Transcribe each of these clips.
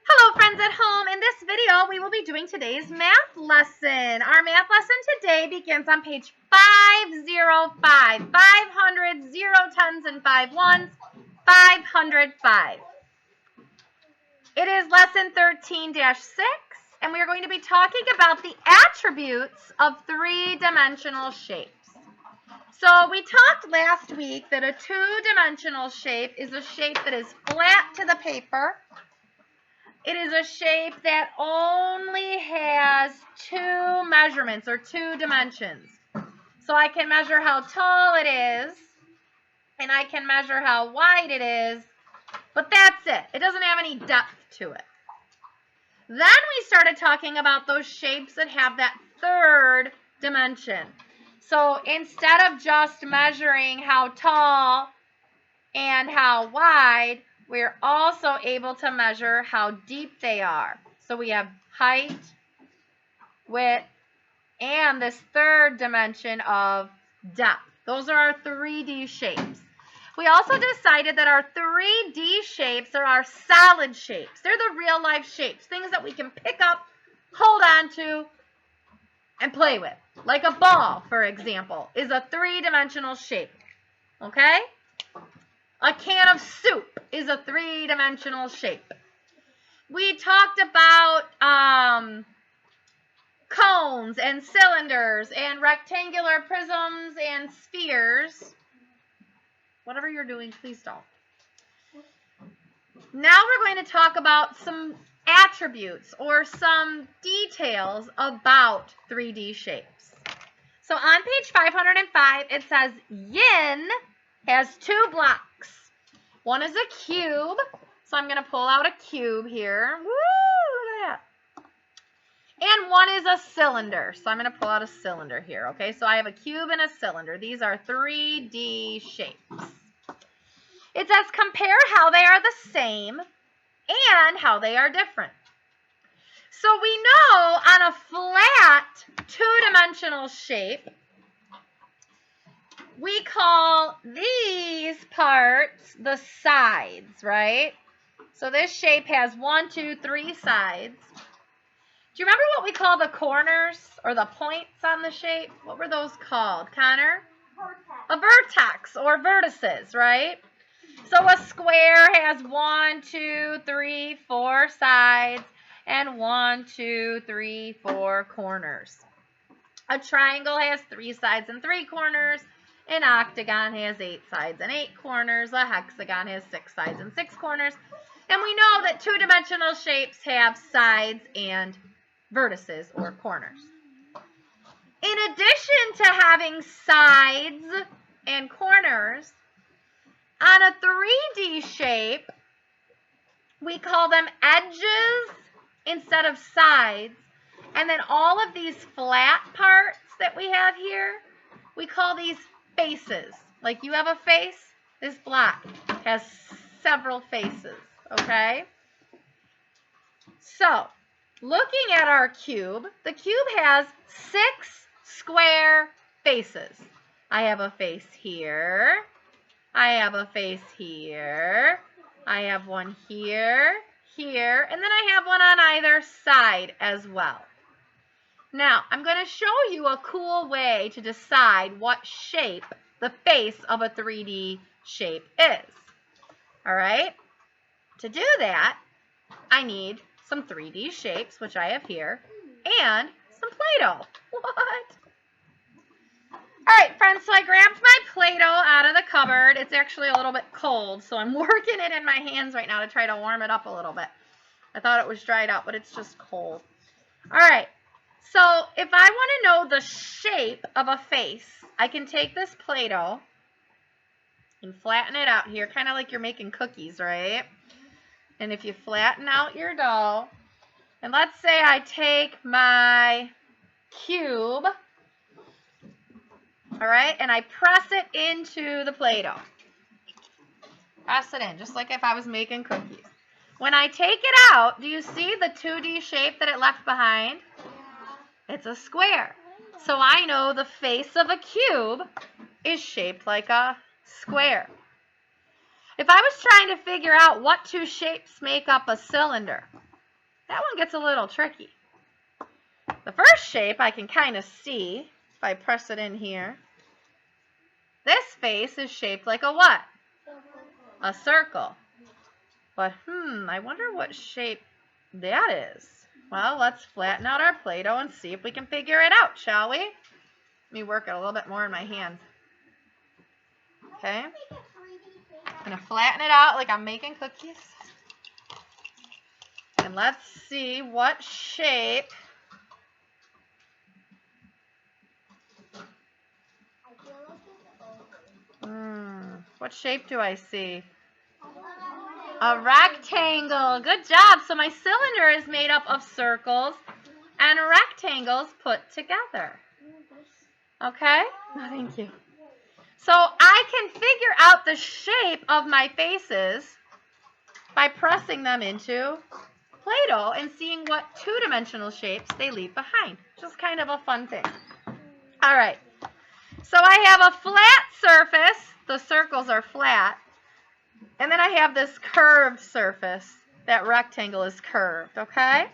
Hello friends at home. In this video we will be doing today's math lesson. Our math lesson today begins on page 505. 500, 0 tens and 5 ones, 505. It is lesson 13-6 and we are going to be talking about the attributes of three-dimensional shapes. So we talked last week that a two-dimensional shape is a shape that is flat to the paper. It is a shape that only has two measurements or two dimensions. So I can measure how tall it is, and I can measure how wide it is, but that's it. It doesn't have any depth to it. Then we started talking about those shapes that have that third dimension. So instead of just measuring how tall and how wide, we're also able to measure how deep they are. So we have height, width, and this third dimension of depth. Those are our 3D shapes. We also decided that our 3D shapes are our solid shapes. They're the real life shapes, things that we can pick up, hold on to, and play with. Like a ball, for example, is a three-dimensional shape. Okay? A can of soup is a three-dimensional shape. We talked about cones and cylinders and rectangular prisms and spheres. Whatever you're doing, please don't. Now we're going to talk about some attributes or some details about 3D shapes. So on page 505, it says yin has two blocks. One is a cube, so I'm going to pull out a cube here. Woo, look at that. And one is a cylinder, so I'm going to pull out a cylinder here. Okay, so I have a cube and a cylinder. These are 3D shapes. It says compare how they are the same and how they are different. So we know on a flat two-dimensional shape, we call these parts the sides, right? So this shape has 1, 2, 3 sides. Do you remember what we call the corners or the points on the shape? What were those called, Connor? Vertex. A vertex or vertices, right? So a square has 1, 2, 3, 4 sides and 1, 2, 3, 4 corners. A triangle has 3 sides and 3 corners. An octagon has 8 sides and 8 corners. A hexagon has 6 sides and 6 corners. And we know that two-dimensional shapes have sides and vertices or corners. In addition to having sides and corners, on a 3D shape, we call them edges instead of sides. And then all of these flat parts that we have here, we call these faces. Like you have a face, this block has several faces, okay? So, looking at our cube, the cube has 6 square faces. I have a face here. I have a face here. I have one here, here, and then I have one on either side as well. Now, I'm going to show you a cool way to decide what shape the face of a 3D shape is. All right? To do that, I need some 3D shapes, which I have here, and some Play-Doh. What? All right, friends, so I grabbed my Play-Doh out of the cupboard. It's actually a little bit cold, so I'm working it in my hands right now to try to warm it up a little bit. I thought it was dried out, but it's just cold. All right. So if I want to know the shape of a face, I can take this Play-Doh and flatten it out here, kind of like you're making cookies, right? And if you flatten out your dough, and let's say I take my cube, all right, and I press it into the Play-Doh. Press it in, just like if I was making cookies. When I take it out, do you see the 2D shape that it left behind? It's a square. So I know the face of a cube is shaped like a square. If I was trying to figure out what two shapes make up a cylinder, That one gets a little tricky. The first shape I can kind of see if I press it in here. This face is shaped like a what? A circle. But I wonder what shape that is. Well, let's flatten out our Play-Doh and see if we can figure it out, shall we? Let me work it a little bit more in my hand. Okay. I'm going to flatten it out like I'm making cookies. And let's see what shape. What shape do I see? A rectangle. Good job. So my cylinder is made up of circles and rectangles put together. Okay? No, thank you. So I can figure out the shape of my faces by pressing them into Play-Doh and seeing what two-dimensional shapes they leave behind. Just kind of a fun thing. All right. So I have a flat surface. The circles are flat. And then I have this curved surface. That rectangle is curved, okay?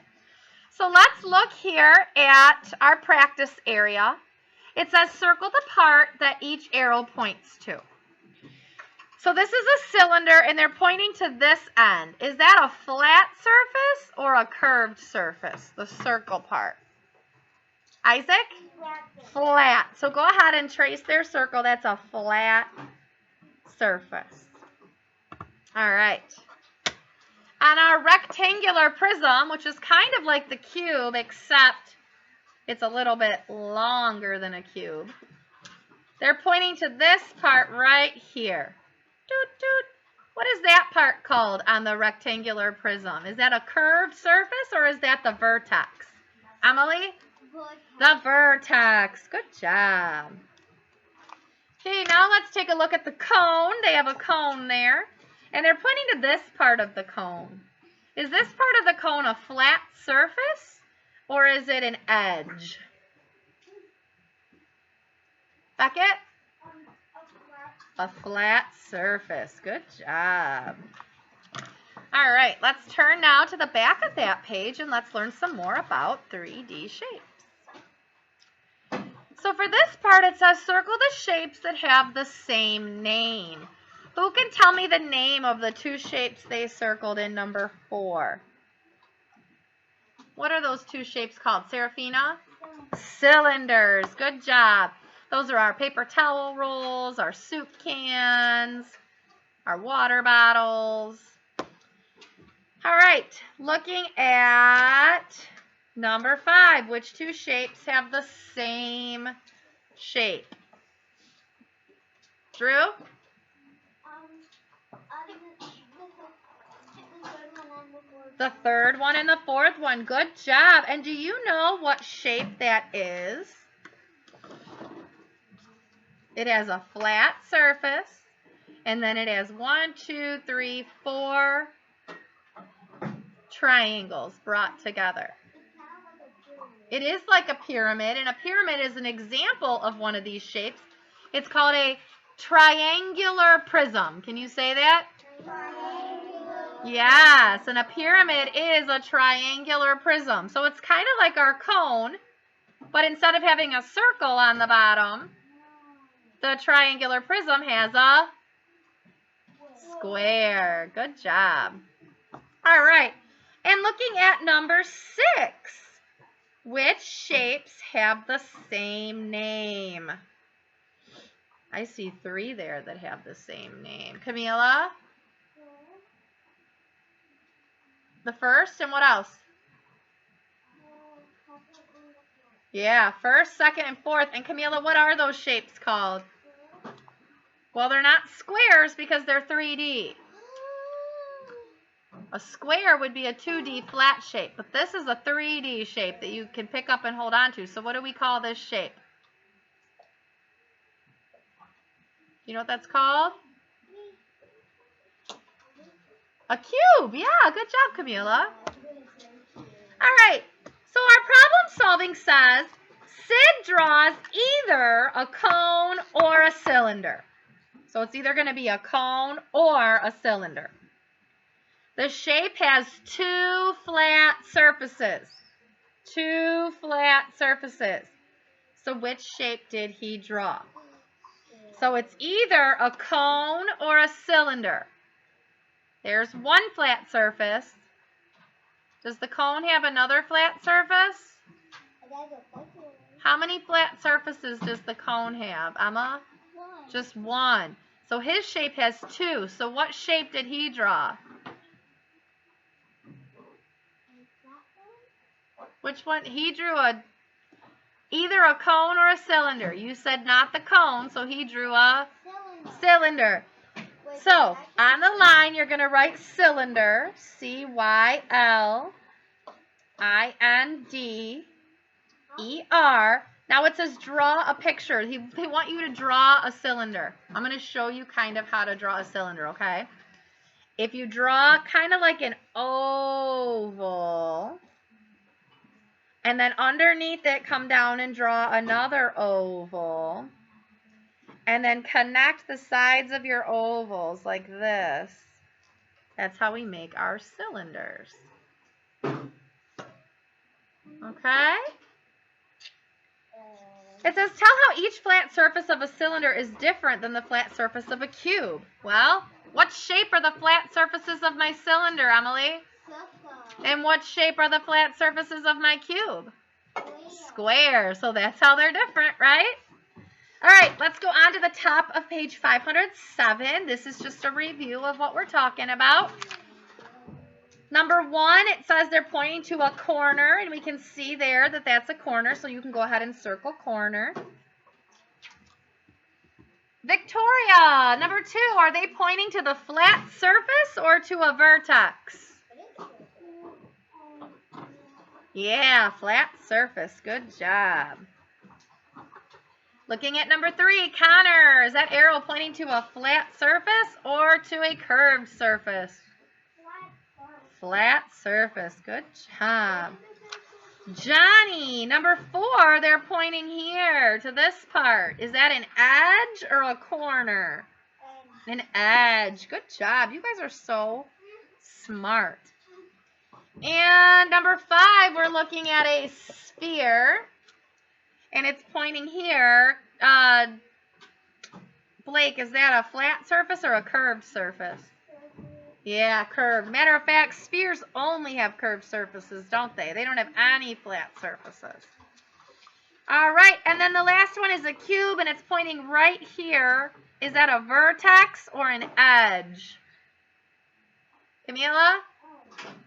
So let's look here at our practice area. It says circle the part that each arrow points to. So this is a cylinder, and they're pointing to this end. Is that a flat surface or a curved surface, the circle part? Isaac? Flat. So go ahead and trace their circle. That's a flat surface. All right. On our rectangular prism, which is kind of like the cube, except it's a little bit longer than a cube, they're pointing to this part right here. Doot, doot. What is that part called on the rectangular prism? Is that a curved surface or is that the vertex? Emily? The vertex. Good job. Okay, now let's take a look at the cone. They have a cone there. And they're pointing to this part of the cone. Is this part of the cone a flat surface or is it an edge? Beckett? A flat surface. Good job. All right, let's turn now to the back of that page and let's learn some more about 3D shapes. So for this part, it says circle the shapes that have the same name. Who can tell me the name of the two shapes they circled in number 4? What are those two shapes called, Serafina? Cylinders. Good job. Those are our paper towel rolls, our soup cans, our water bottles. All right, looking at number 5, which two shapes have the same shape? Drew? The third one and the fourth one. Good job. And do you know what shape that is? It has a flat surface, and then it has 1, 2, 3, 4 triangles brought together. It is like a pyramid, and a pyramid is an example of one of these shapes. It's called a triangular prism. Can you say that? Yes, and a pyramid is a triangular prism. So it's kind of like our cone, but instead of having a circle on the bottom, the triangular prism has a square. Good job. All right, and looking at number 6, which shapes have the same name? I see 3 there that have the same name. Camila? The first, and what else? Yeah, first, second, and fourth. And Camila, what are those shapes called? Well, they're not squares because they're 3D. A square would be a 2D flat shape, but this is a 3D shape that you can pick up and hold on to. So what do we call this shape? You know what that's called? A cube. Yeah, good job, Camila. All right, so our problem solving says Sid draws either a cone or a cylinder. So it's either going to be a cone or a cylinder. The shape has two flat surfaces. Two flat surfaces. So which shape did he draw? So it's either a cone or a cylinder. There's one flat surface. Does the cone have another flat surface? How many flat surfaces does the cone have, Emma? One. Just one. So his shape has two. So what shape did he draw? Which one? He drew either a cone or a cylinder. You said not the cone, so he drew a cylinder. So on the line, you're going to write cylinder, C-Y-L-I-N-D-E-R. Now it says draw a picture. They want you to draw a cylinder. I'm going to show you kind of how to draw a cylinder, okay? If you draw kind of like an oval, and then underneath it, come down and draw another oval. And then connect the sides of your ovals like this. That's how we make our cylinders. Okay? It says, tell how each flat surface of a cylinder is different than the flat surface of a cube. Well, what shape are the flat surfaces of my cylinder, Emily? And what shape are the flat surfaces of my cube? Square. So that's how they're different, right? All right, let's go on to the top of page 507. This is just a review of what we're talking about. Number one, it says they're pointing to a corner, and we can see there that that's a corner, so you can go ahead and circle corner. Victoria, number two, are they pointing to the flat surface or to a vertex? Yeah, flat surface. Good job. Looking at number three, Connor, is that arrow pointing to a flat surface or to a curved surface? Flat surface. Good job. Johnny, number four, they're pointing here to this part. Is that an edge or a corner? An edge. Good job. You guys are so smart. And number five, we're looking at a sphere. And it's pointing here. Blake, is that a flat surface or a curved surface? Yeah, curved. Matter of fact, spheres only have curved surfaces, don't they? They don't have any flat surfaces. All right, and then the last one is a cube, and it's pointing right here. Is that a vertex or an edge? Camila?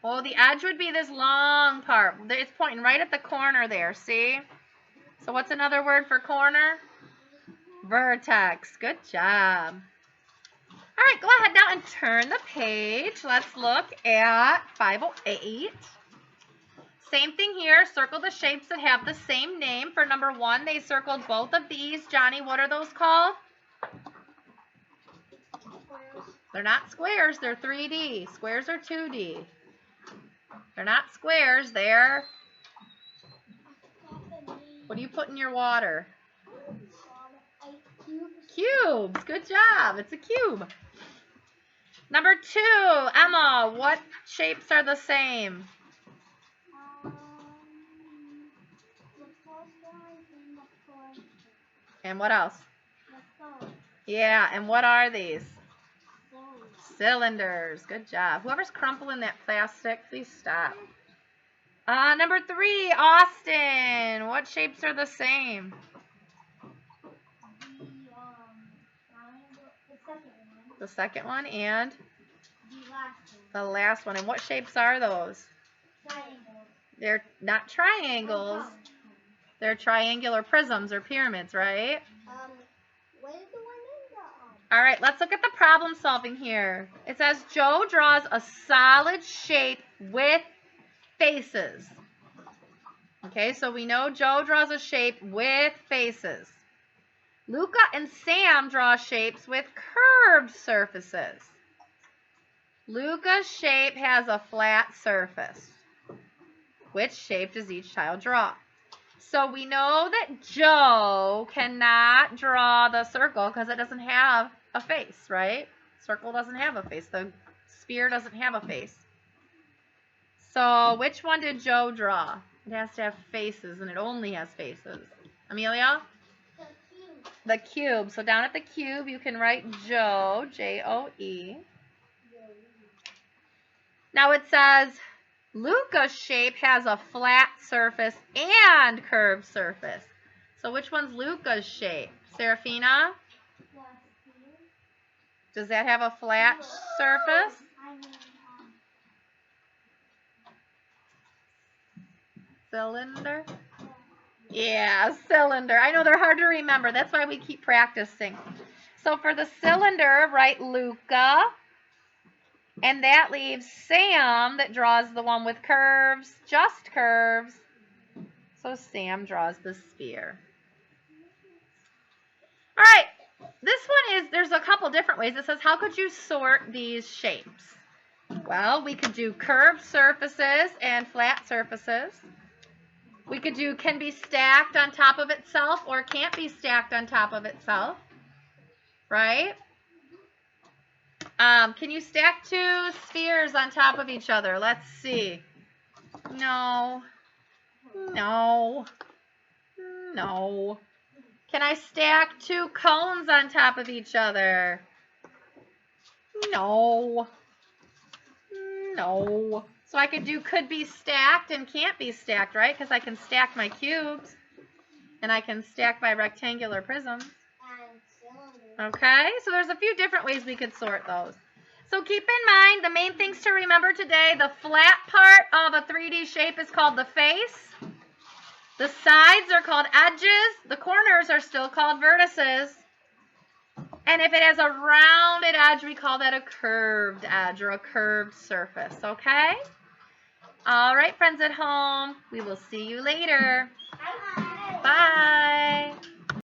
Well, the edge would be this long part. It's pointing right at the corner there, see? So what's another word for corner? Vertex. Good job. All right, go ahead now and turn the page. Let's look at 508. Same thing here. Circle the shapes that have the same name. For number one, they circled both of these. Johnny, what are those called? They're not squares. They're 3D. Squares are 2D. They're not squares. They're... What do you put in your water? Cubes. Good job. It's a cube. Number two, Emma, what shapes are the same? And what else? Yeah, and what are these? Cylinders. Good job. Whoever's crumpling that plastic, please stop. Number three, Austin. What shapes are the same? The second one and the last one. And what shapes are those? Triangles. They're not triangles. They're triangular prisms or pyramids, right? What is the one in All right, let's look at the problem solving here. It says Joe draws a solid shape with faces. Okay, so we know Joe draws a shape with faces. Luca and Sam draw shapes with curved surfaces. Luca's shape has a flat surface. Which shape does each child draw? So we know that Joe cannot draw the circle because it doesn't have a face, right? Circle doesn't have a face. The sphere doesn't have a face. So which one did Joe draw? It has to have faces, and it only has faces. Amelia? The cube. The cube. So down at the cube, you can write Joe, J-O-E. Now it says Luca's shape has a flat surface and curved surface. So which one's Luca's shape? Serafina? Does that have a flat surface? Cylinder? Yeah, cylinder. I know they're hard to remember. That's why we keep practicing. So for the cylinder, write Luca. And that leaves Sam that draws the one with curves, just curves. So Sam draws the sphere. All right. This one is, there's a couple different ways. It says, how could you sort these shapes? Well, we could do curved surfaces and flat surfaces. We could do can be stacked on top of itself or can't be stacked on top of itself. Right? Can you stack two spheres on top of each other? Let's see. No. No. No. Can I stack two cones on top of each other? No. No. So I could do could be stacked and can't be stacked, right? Because I can stack my cubes and I can stack my rectangular prisms. Okay, so there's a few different ways we could sort those. So keep in mind, the main things to remember today, the flat part of a 3D shape is called the face. The sides are called edges. The corners are still called vertices. And if it has a rounded edge, we call that a curved edge or a curved surface, okay? All right, friends at home, we will see you later.